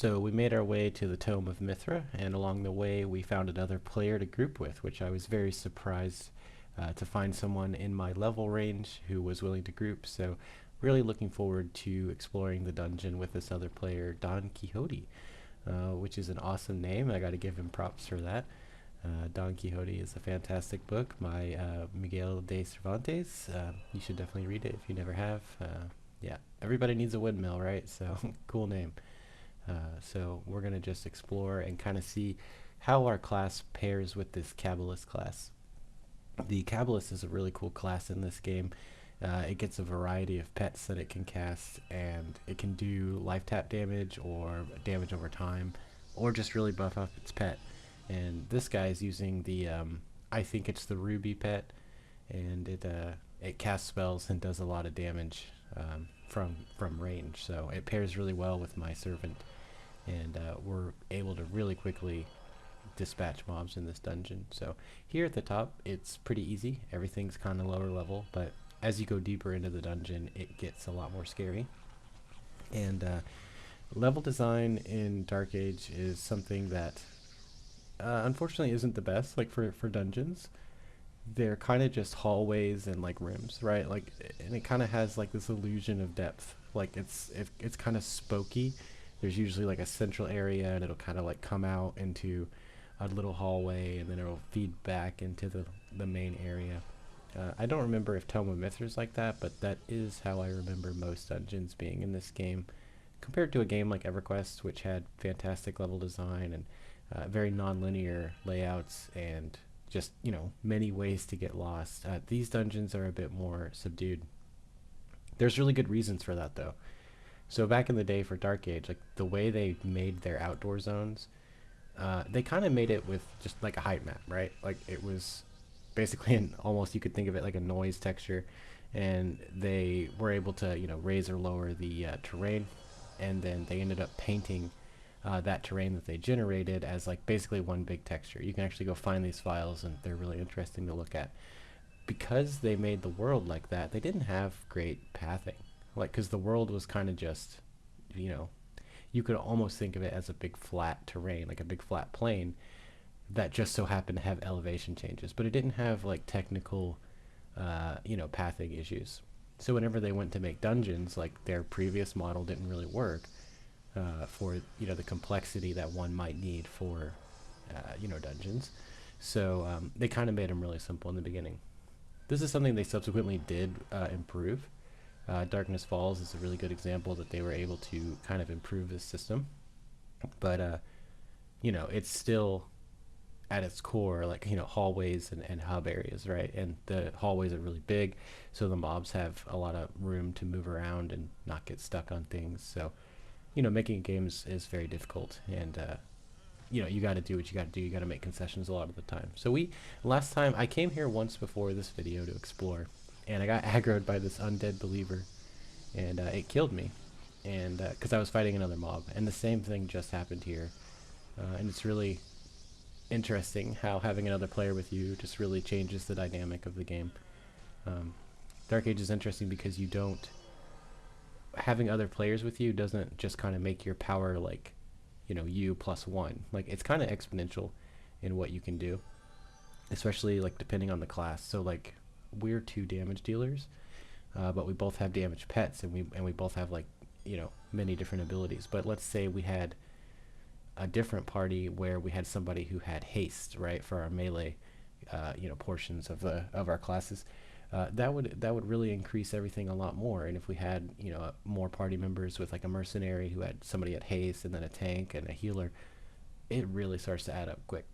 So we made our way to the Tome of Mithra, and along the way we found another player to group with, which I was very surprised to find someone in my level range who was willing to group. So really looking forward to exploring the dungeon with this other player, Don Quixote, which is an awesome name. I got to give him props for that. Don Quixote is a fantastic book by Miguel de Cervantes. You should definitely read it if you never have. Yeah, everybody needs a windmill, right? So cool name. So we're going to just explore and kind of see how our class pairs with this Cabalist class. The Cabalist is a really cool class in this game. It gets a variety of pets that it can cast, and it can do life tap damage or damage over time, or just really buff up its pet. And this guy is using the, I think it's the Ruby pet, and it casts spells and does a lot of damage from range. So it pairs really well with my servant, and we're able to really quickly dispatch mobs in this dungeon. So here at the top, it's pretty easy. Everything's kind of lower level, but as you go deeper into the dungeon, it gets a lot more scary. And level design in Dark Age is something that unfortunately isn't the best. Like for dungeons, they're kind of just hallways and like rooms, right? Like, and it kind of has like this illusion of depth. Like it's kind of spooky. There's usually like a central area, and it'll kind of like come out into a little hallway, and then it'll feed back into the main area. I don't remember if Tome of Mithra is like that, but that is how I remember most dungeons being in this game, compared to a game like EverQuest, which had fantastic level design and very non-linear layouts and just, you know, many ways to get lost. These dungeons are a bit more subdued. There's really good reasons for that, though. So back in the day for Dark Age, like the way they made their outdoor zones, they kind of made it with just like a height map, right? Like it was basically almost, you could think of it like a noise texture, and they were able to, you know, raise or lower the terrain, and then they ended up painting that terrain that they generated as like basically one big texture. You can actually go find these files, and they're really interesting to look at. Because they made the world like that, they didn't have great pathing. Like, because the world was kind of just, you know, you could almost think of it as a big flat terrain, like a big flat plane that just so happened to have elevation changes, but it didn't have like technical, you know, pathing issues. So whenever they went to make dungeons, like their previous model didn't really work for, you know, the complexity that one might need for, you know, dungeons. So they kind of made them really simple in the beginning. This is something they subsequently did improve. Darkness Falls is a really good example that they were able to kind of improve this system. But, you know, it's still at its core, like, you know, hallways and hub areas, right? And the hallways are really big, so the mobs have a lot of room to move around and not get stuck on things. So, you know, making games is very difficult, and you know, you got to do what you got to do. You got to make concessions a lot of the time. So last time I came here once before this video to explore, and I got aggroed by this undead believer, and it killed me, and because I was fighting another mob, and the same thing just happened here. And it's really interesting how having another player with you just really changes the dynamic of the game. Dark Age is interesting because having other players with you doesn't just kind of make your power like, you know, you plus one. Like, it's kind of exponential in what you can do, especially like depending on the class. So like, we're 2 damage dealers, but we both have damage pets, and we both have, like, you know, many different abilities. But let's say we had a different party where we had somebody who had haste, right, for our melee, you know, portions of our classes. That would really increase everything a lot more. And if we had, you know, more party members with like a mercenary who had somebody at haste, and then a tank and a healer, it really starts to add up quick.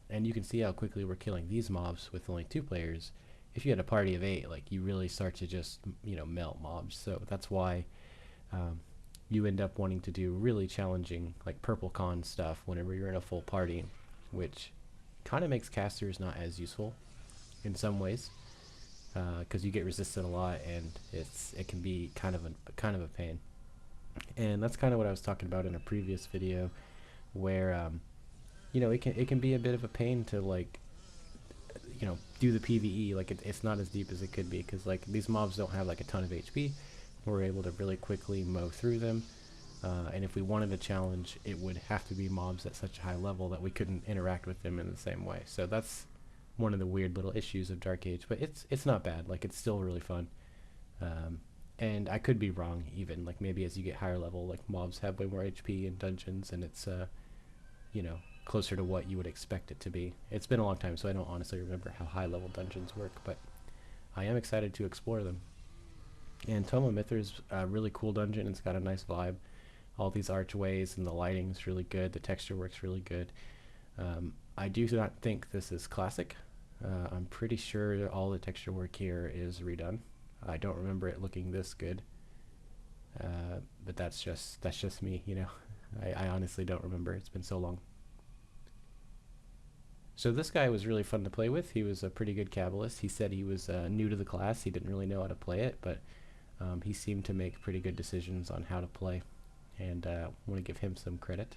And you can see how quickly we're killing these mobs with only 2 players. If you had a party of 8, like, you really start to just, you know, melt mobs. So that's why you end up wanting to do really challenging, like, purple con stuff whenever you're in a full party, which kind of makes casters not as useful in some ways, because you get resisted a lot, and it can be kind of a pain. And that's kind of what I was talking about in a previous video, where you know, it can be a bit of a pain to, like, you know, do the PvE. Like, it's not as deep as it could be, because like these mobs don't have like a ton of HP. We're able to really quickly mow through them, And if we wanted a challenge, it would have to be mobs at such a high level that we couldn't interact with them in the same way. So that's one of the weird little issues of Dark Age, but it's not bad. Like, it's still really fun. And I could be wrong even. Like, maybe as you get higher level, like, mobs have way more HP in dungeons, and it's you know, closer to what you would expect it to be. It's been a long time, so I don't honestly remember how high level dungeons work, but I am excited to explore them. And Tome of Mithra is a really cool dungeon. It's got a nice vibe. All these archways and the lighting's really good. The texture works really good. I do not think this is classic. I'm pretty sure all the texture work here is redone. I don't remember it looking this good. But that's just me, you know. I honestly don't remember. It's been so long. So this guy was really fun to play with. He was a pretty good Cabalist. He said he was new to the class. He didn't really know how to play it, but he seemed to make pretty good decisions on how to play. And I want to give him some credit.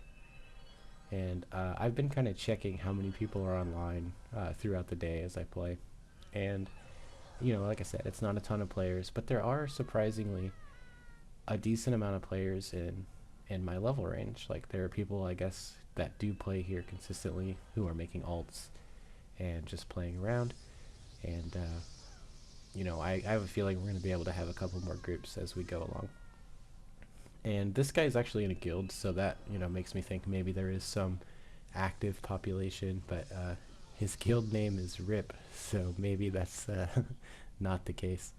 And I've been kind of checking how many people are online throughout the day as I play. And, you know, like I said, it's not a ton of players, but there are surprisingly a decent amount of players in my level range. Like, there are people, I guess, that do play here consistently who are making alts and just playing around. And, you know, I have a feeling we're going to be able to have a couple more groups as we go along. And this guy is actually in a guild, so that, you know, makes me think maybe there is some active population, but his guild name is RIP, so maybe that's not the case.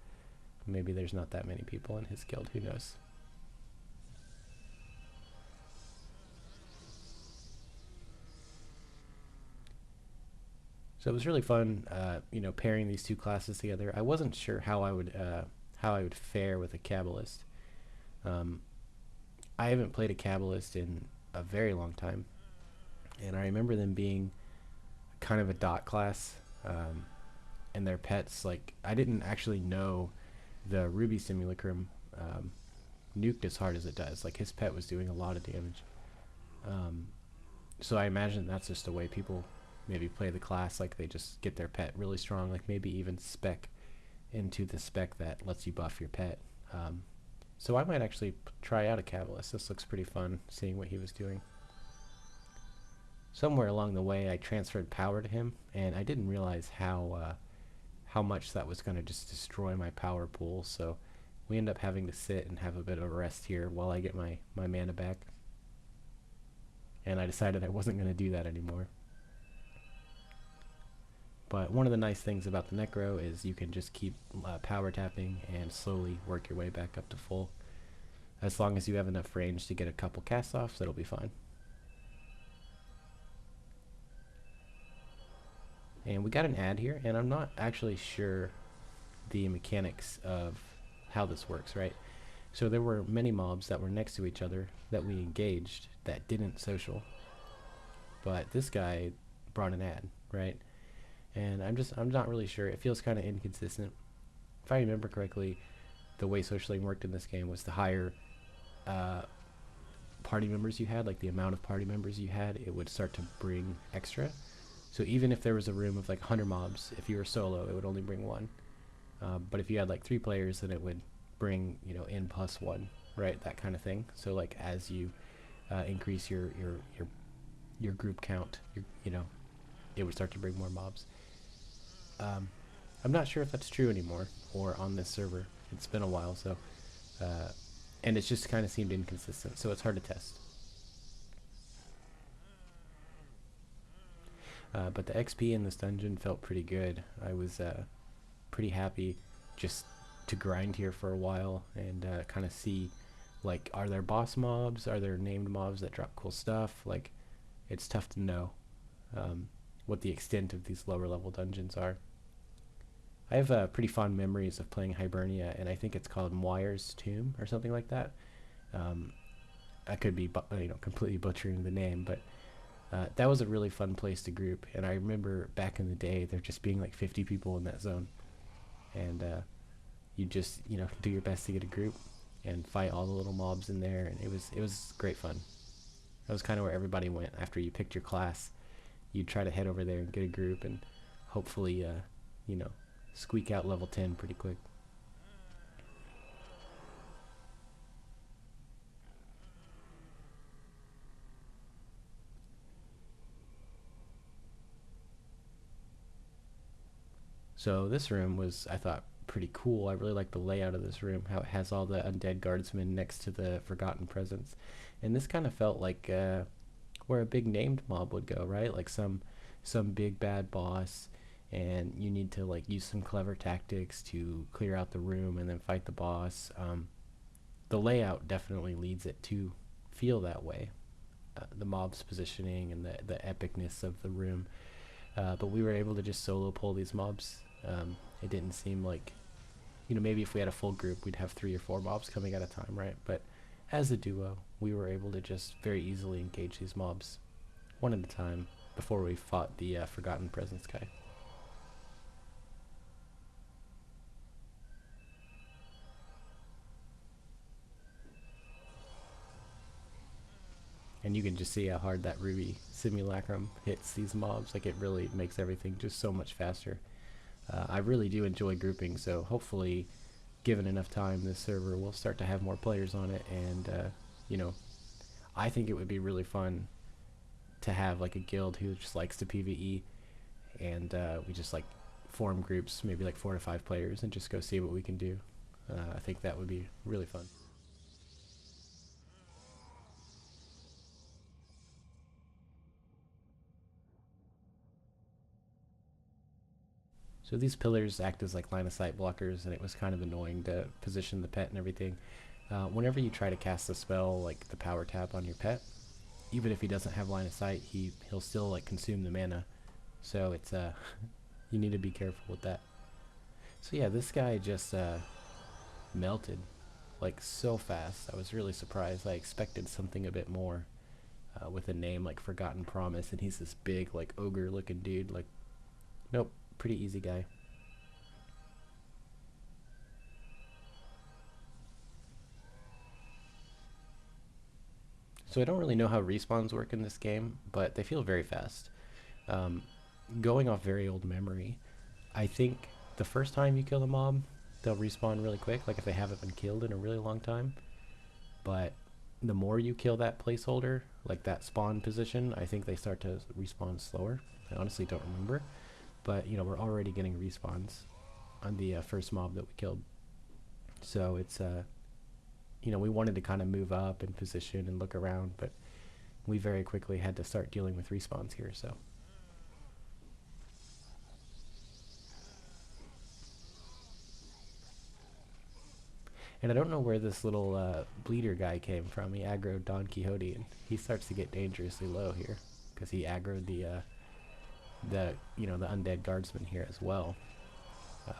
Maybe there's not that many people in his guild, who knows. So it was really fun, you know, pairing these two classes together. I wasn't sure how I would fare with a Cabalist. I haven't played a Cabalist in a very long time, and I remember them being kind of a dot class, and their pets, like, I didn't actually know the Ruby Simulacrum nuked as hard as it does. Like, his pet was doing a lot of damage. So I imagine that's just the way people maybe play the class. Like, they just get their pet really strong, like maybe even spec into the spec that lets you buff your pet. So I might actually try out a Cabalist. This looks pretty fun, seeing what he was doing. Somewhere along the way, I transferred power to him, and I didn't realize how much that was going to just destroy my power pool. So we end up having to sit and have a bit of a rest here while I get my mana back. And I decided I wasn't going to do that anymore. But one of the nice things about the Necro is you can just keep power tapping and slowly work your way back up to full. As long as you have enough range to get a couple casts off, that'll be fine. And we got an ad here, and I'm not actually sure the mechanics of how this works, right? So there were many mobs that were next to each other that we engaged that didn't social. But this guy brought an ad, right? And I'm not really sure. It feels kind of inconsistent. If I remember correctly, the way socialing worked in this game was the higher party members you had, like the amount of party members you had, it would start to bring extra. So even if there was a room of like 100 mobs, if you were solo, it would only bring one. But if you had like 3 players, then it would bring, you know, n plus 1, right? That kind of thing. So like as you increase your group count, you know, it would start to bring more mobs. I'm not sure if that's true anymore or on this server. It's been a while, so and it's just kind of seemed inconsistent, so it's hard to test. But the XP in this dungeon felt pretty good. I was pretty happy just to grind here for a while and kind of see, like, are there boss mobs? Are there named mobs that drop cool stuff? Like, it's tough to know what the extent of these lower level dungeons are. I have pretty fond memories of playing Hibernia, and I think it's called Moir's Tomb or something like that. I could be completely butchering the name, but that was a really fun place to group. And I remember back in the day there just being like 50 people in that zone, and you just, you know, do your best to get a group and fight all the little mobs in there, and it was great fun. That was kind of where everybody went after you picked your class. You'd try to head over there and get a group and hopefully you know, squeak out level 10 pretty quick. So this room was, I thought, pretty cool. I really like the layout of this room, how it has all the undead guardsmen next to the forgotten presence. And this kind of felt like where a big named mob would go, right? Like some big bad boss, and you need to like use some clever tactics to clear out the room and then fight the boss. The layout definitely leads it to feel that way. The mob's positioning and the epicness of the room. But we were able to just solo pull these mobs. It didn't seem like, maybe if we had a full group, we'd have 3 or 4 mobs coming at a time, right? But as a duo, we were able to just very easily engage these mobs one at a time before we fought the Forgotten Presence guy. And you can just see how hard that Ruby Simulacrum hits these mobs. Like, it really makes everything just so much faster. I really do enjoy grouping, so hopefully, given enough time, this server will start to have more players on it. And, I think it would be really fun to have like a guild who just likes to PvE, and we just like form groups, maybe like 4 to 5 players, and just go see what we can do. I think that would be really fun. So these pillars act as like line of sight blockers, and it was kind of annoying to position the pet and everything. Whenever you try to cast a spell like the power tap on your pet, even if he doesn't have line of sight, he'll still like consume the mana. So it's you need to be careful with that. So yeah, this guy just melted like so fast. I was really surprised. I expected something a bit more with a name like Forgotten Promise, and he's this big like ogre looking dude. Like, nope, pretty easy guy. So I don't really know how respawns work in this game, but they feel very fast. Um, Going off very old memory, I think the first time you kill a mob, they'll respawn really quick, like if they haven't been killed in a really long time. But the more you kill that placeholder, like that spawn position, I think they start to respawn slower. I honestly don't remember. But, we're already getting respawns on the first mob that we killed. So it's, we wanted to kind of move up and position and look around, but we very quickly had to start dealing with respawns here, so. And I don't know where this little bleeder guy came from. He aggroed Don Quixote, and he starts to get dangerously low here, because he aggroed the undead guardsman here as well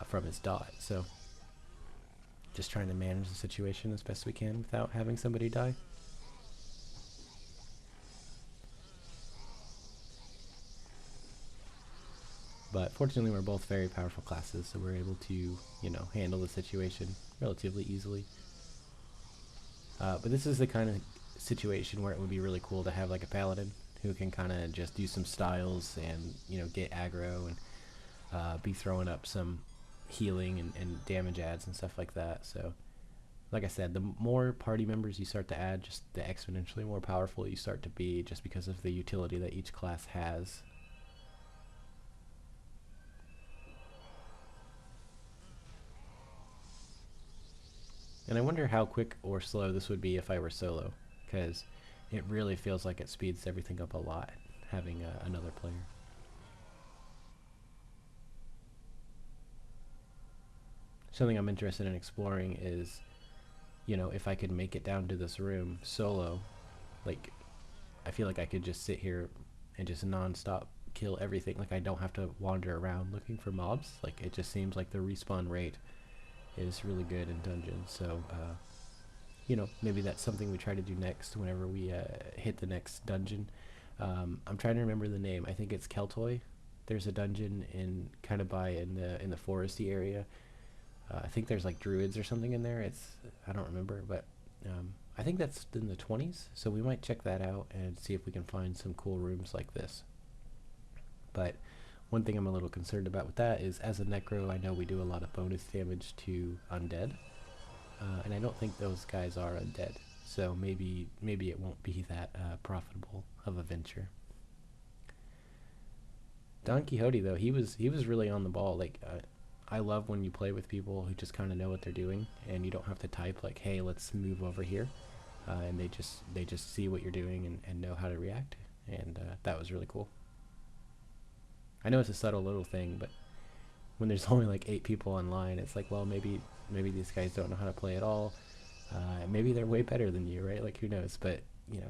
from his dot. So just trying to manage the situation as best we can without having somebody die. But fortunately, we're both very powerful classes, so we're able to, handle the situation relatively easily. But this is the kind of situation where it would be really cool to have like a paladin who can kind of just do some styles and, get aggro and be throwing up some healing and damage adds and stuff like that. So, like I said, the more party members you start to add, just the exponentially more powerful you start to be, just because of the utility that each class has. And I wonder how quick or slow this would be if I were solo, because it really feels like it speeds everything up a lot, having another player. Something I'm interested in exploring is, if I could make it down to this room solo, like, I feel like I could just sit here and just non-stop kill everything. Like, I don't have to wander around looking for mobs. Like, it just seems like the respawn rate is really good in dungeons. So, maybe that's something we try to do next whenever we hit the next dungeon. I'm trying to remember the name. I think it's Keltoy. There's a dungeon in the foresty area. I think there's like druids or something in there. I don't remember, but I think that's in the 20s. So we might check that out and see if we can find some cool rooms like this. But one thing I'm a little concerned about with that is, as a necro, I know we do a lot of bonus damage to undead. And I don't think those guys are undead, so maybe it won't be that profitable of a venture. Don Quixote, though, he was really on the ball. Like, I love when you play with people who just kind of know what they're doing, and you don't have to type like, "Hey, let's move over here," and they just see what you're doing and know how to react, and that was really cool. I know it's a subtle little thing, but when there's only like 8 people online, it's like, well, maybe these guys don't know how to play at all. Maybe they're way better than you, right? Like, who knows? But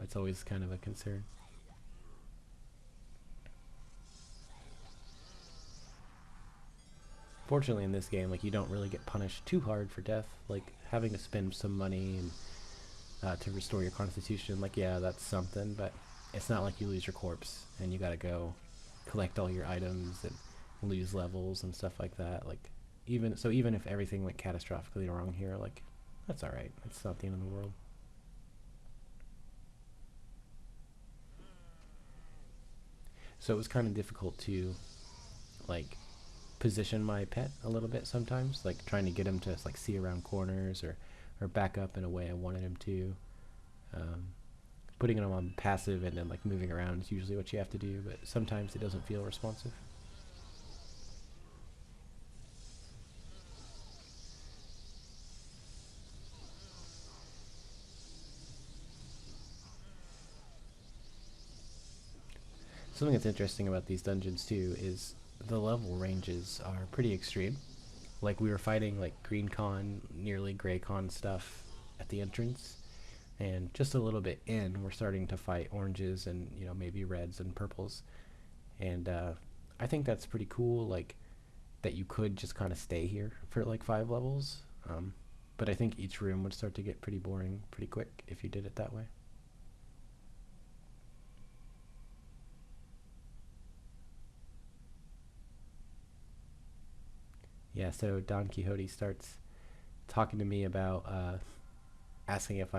it's always kind of a concern. Fortunately, in this game, like, you don't really get punished too hard for death. Like, having to spend some money and to restore your constitution, like, yeah, that's something, but it's not like you lose your corpse and you gotta go collect all your items and lose levels and stuff like that. Like, even if everything went catastrophically wrong here, like, that's all right. It's not the end of the world. So it was kind of difficult to like position my pet a little bit sometimes, like trying to get him to like see around corners or back up in a way I wanted him to. Um, Putting him on passive and then like moving around is usually what you have to do, but sometimes it doesn't feel responsive. Something that's interesting about these dungeons too is the level ranges are pretty extreme. Like, we were fighting like green con, nearly gray con stuff at the entrance, and just a little bit in, we're starting to fight oranges and maybe reds and purples, and I think that's pretty cool. Like, that you could just kind of stay here for like 5 levels, but I think each room would start to get pretty boring pretty quick if you did it that way. Yeah, so Don Quixote starts talking to me about asking if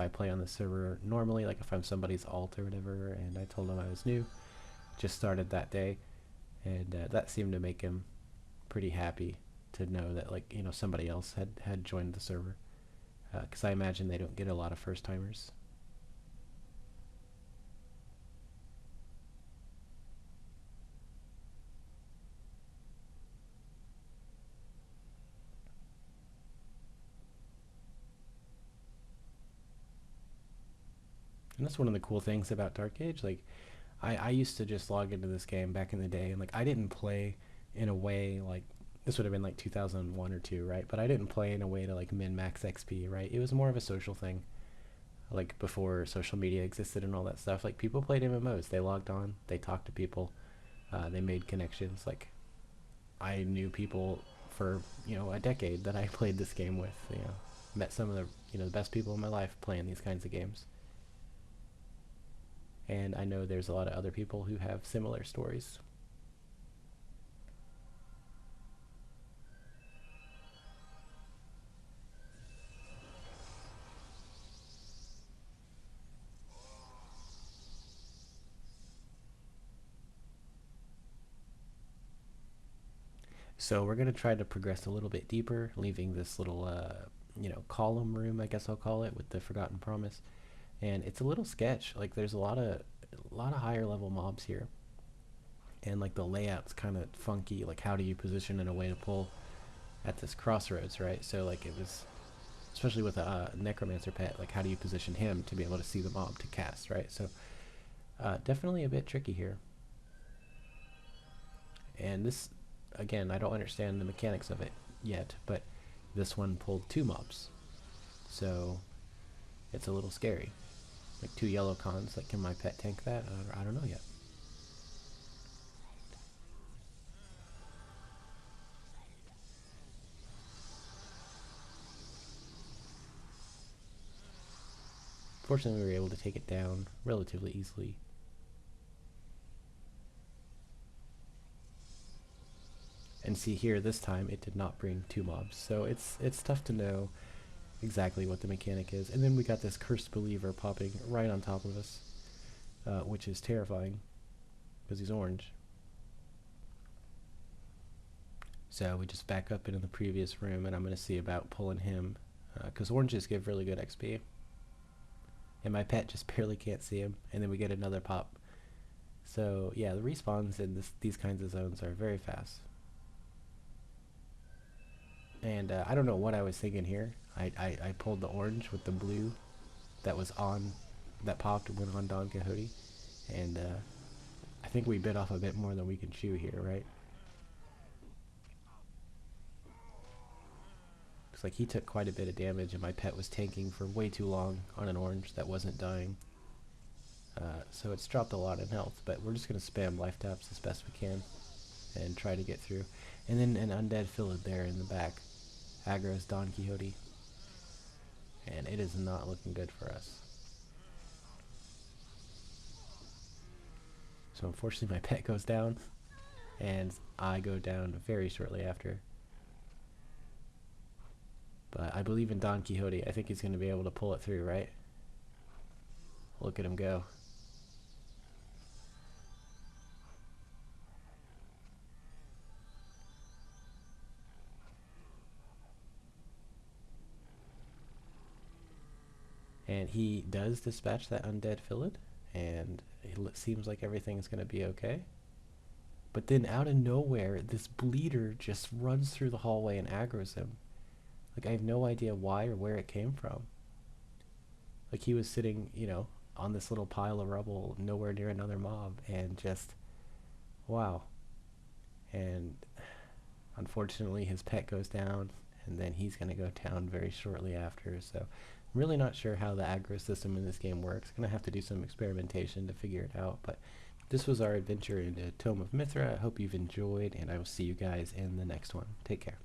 I play on the server normally, like if I'm somebody's alt or whatever, and I told him I was new, just started that day, and that seemed to make him pretty happy to know that, like, somebody else had joined the server, because I imagine they don't get a lot of first timers. And that's one of the cool things about Dark Age. Like, I used to just log into this game back in the day, and like I didn't play in a way like this would have been like 2001 or 2, right? But I didn't play in a way to like min max XP, right? It was more of a social thing. Like, before social media existed and all that stuff, like, people played MMOs. They logged on, they talked to people, they made connections. Like, I knew people for a decade that I played this game with. Met some of the the best people in my life playing these kinds of games, and I know there's a lot of other people who have similar stories. So we're going to try to progress a little bit deeper, leaving this little column room, I guess I'll call it, with the Forgotten Promise. And it's a little sketch. Like, there's a lot of higher level mobs here, and like the layout's kind of funky. Like, how do you position in a way to pull at this crossroads, right? So like, it was, especially with a Necromancer pet, like, how do you position him to be able to see the mob to cast, right? So definitely a bit tricky here. And this, again, I don't understand the mechanics of it yet, but this one pulled 2 mobs, so it's a little scary. Like, 2 yellow cons. Like, can my pet tank that? I don't know yet. Fortunately, we were able to take it down relatively easily. And see here, this time it did not bring 2 mobs, so it's tough to know exactly what the mechanic is. And then we got this cursed believer popping right on top of us, which is terrifying because he's orange. So we just back up into the previous room, and I'm going to see about pulling him, because oranges give really good XP. And my pet just barely can't see him, and then we get another pop. So yeah, the respawns in these kinds of zones are very fast. And I don't know what I was thinking here. I pulled the orange with the blue that was on, that popped and went on Don Quixote. And I think we bit off a bit more than we can chew here, right? Looks like he took quite a bit of damage and my pet was tanking for way too long on an orange that wasn't dying. So it's dropped a lot in health, but we're just going to spam life taps as best we can and try to get through. And then an undead Philid there in the back aggro's Don Quixote, and it is not looking good for us. So unfortunately my pet goes down, and I go down very shortly after. But I believe in Don Quixote. I think he's going to be able to pull it through, right? Look at him go. And he does dispatch that undead Philid, and it seems like everything's going to be okay. But then out of nowhere, this bleeder just runs through the hallway and aggroes him. Like, I have no idea why or where it came from. Like, he was sitting, you know, on this little pile of rubble, nowhere near another mob, and just, wow. And unfortunately, his pet goes down, and then he's going to go down very shortly after. So I'm really not sure how the aggro system in this game works. Going to have to do some experimentation to figure it out. But this was our adventure into Tome of Mithra. I hope you've enjoyed, and I will see you guys in the next one. Take care.